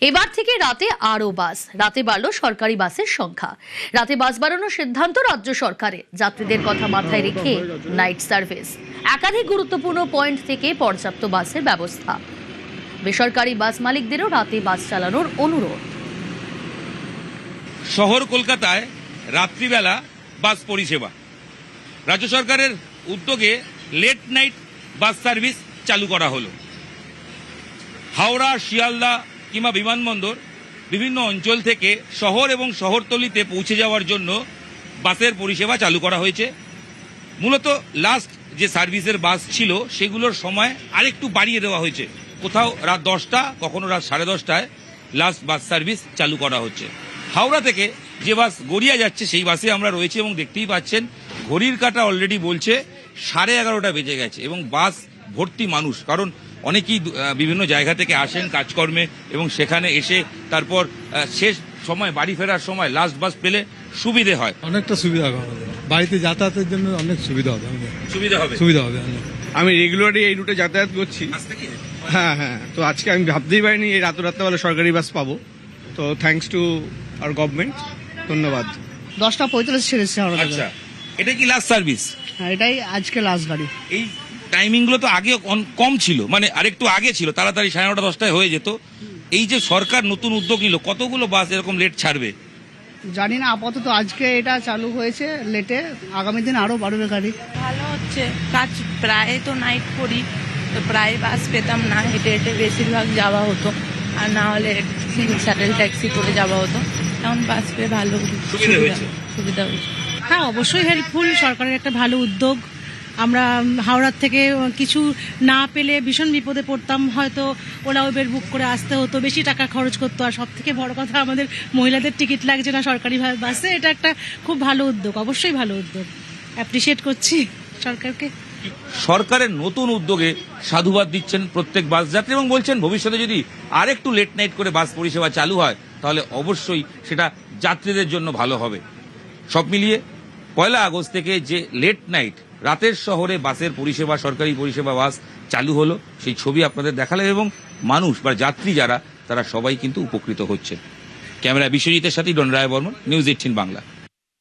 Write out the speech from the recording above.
এবার থেকে রাতে আরও বাস, রাতে বাড়ল সরকারি বাসের সংখ্যা। রাতে বাস বাড়ানোর সিদ্ধান্ত রাজ্য সরকারের। যাত্রীদের কথা মাথায় রেখে নাইট সার্ভিস, একাধিক গুরুত্বপূর্ণ পয়েন্ট থেকে পর্যাপ্ত বাসের ব্যবস্থা। বেসরকারি বাস মালিকদেরও রাতে বাস চালানোর অনুরোধ। শহর কলকাতায় রাত্রিবেলা বাস পরিষেবা, রাজ্য সরকারের উদ্যোগে লেট নাইট বাস সার্ভিস চালু করা হলো। হাওড়া, শিয়ালদা কিংবা বিমানবন্দর বিভিন্ন অঞ্চল থেকে শহর এবং শহরতলিতে পৌঁছে যাওয়ার জন্য বাসের পরিষেবা চালু করা হয়েছে। মূলত লাস্ট যে সার্ভিসের বাস ছিল সেগুলোর সময় আরেকটু বাড়িয়ে দেওয়া হয়েছে। কোথাও রাত 10টা, কখনো রাত 10:30টায় লাস্ট বাস সার্ভিস চালু করা হচ্ছে। হাওড়া থেকে যে বাস গড়িয়া যাচ্ছে সেই বাসে আমরা রয়েছি এবং দেখতেই পাচ্ছেন ঘড়ির কাঁটা অলরেডি বলছে 11:30 বেজে গেছে এবং বাস ভর্তি মানুষ। কারণ অনেকেই বিভিন্ন জায়গা থেকে আসেন কাজকর্মে এবং সেখানে এসে তারপর শেষ সময় বাড়ি ফেরার সময় লাস্ট বাস পেলে সুবিধে হয়। অনেকটা সুবিধা হবে আমাদের, বাড়িতে যাতায়াতের জন্য অনেক সুবিধা হবে। সুবিধা হবে। আমি রেগুলারলি এই রুটে যাতায়াত করছি। হ্যাঁ, তো আজকে আমি ভাবতেই পারিনি এই রাত্রেবেলা সরকারি বাস পাবো। তো থ্যাঙ্কস টু আওয়ার গভর্নমেন্ট, ধন্যবাদ। 10:45 ছেড়েছে হাওড়া থেকে। আচ্ছা, এটা কি লাস্ট সার্ভিস? হ্যাঁ, এটাই আজকে লাস্ট গাড়ি। এই টাইমিং গুলো তো আগে কম ছিল, মানে আরেকটু আগে ছিল, তাড়াতাড়ি 9:30 10টায় হয়ে যেত। এই যে সরকার নতুন উদ্যোগ নিল, কতগুলো বাস এরকম লেট ছাড়বে জানি না, আপাতত আজকে এটা চালু হয়েছে লেটে, আগামী দিন আরো বাড়বে গাড়ি। ভালো হচ্ছে কাজ, প্রায় তো নাইট করি, তো প্রায় বাস পেতাম না, হেঁটে হেঁটে বেশিরভাগ যাওয়া হতো, আর না হলে শাটেল ট্যাক্সি করে যাওয়া হতো। এখন বাস পেয়ে ভালো সুবিধা হয়েছে। হ্যাঁ, অবশ্যই হেল্পফুল, সরকারের একটা ভালো উদ্যোগ। আমরা হাওড়ার থেকে কিছু না পেলে ভীষণ বিপদে পড়তাম, হয়তো ওলা উবের বুক করে আসতে হতো, বেশি টাকা খরচ করতো। আর সব থেকে বড় কথা, আমাদের মহিলাদের টিকিট লাগছে না সরকারি বাসে। এটা একটা খুব ভালো উদ্যোগ, অবশ্যই ভালো উদ্যোগ, অ্যাপ্রিসিয়েট করছি সরকারকে। সরকারের নতুন উদ্যোগে সাধুবাদ দিচ্ছেন প্রত্যেক বাস যাত্রী এবং বলছেন ভবিষ্যতে যদি আরেকটু লেট নাইট করে বাস পরিষেবা চালু হয় তাহলে অবশ্যই সেটা যাত্রীদের জন্য ভালো হবে। সব মিলিয়ে 1 আগস্ট থেকে যে লেট নাইট রাতের শহরে বাসের পরিষেবা, সরকারি পরিষেবা বাস চালু হলো, সেই ছবি আপনাদের দেখালাম এবং মানুষ বা যাত্রী যারা তারা সবাই কিন্তু উপকৃত হচ্ছে। ক্যামেরা বিশ্বজিতের সাথে ডন রায় বর্মন, নিউজ 18 বাংলা।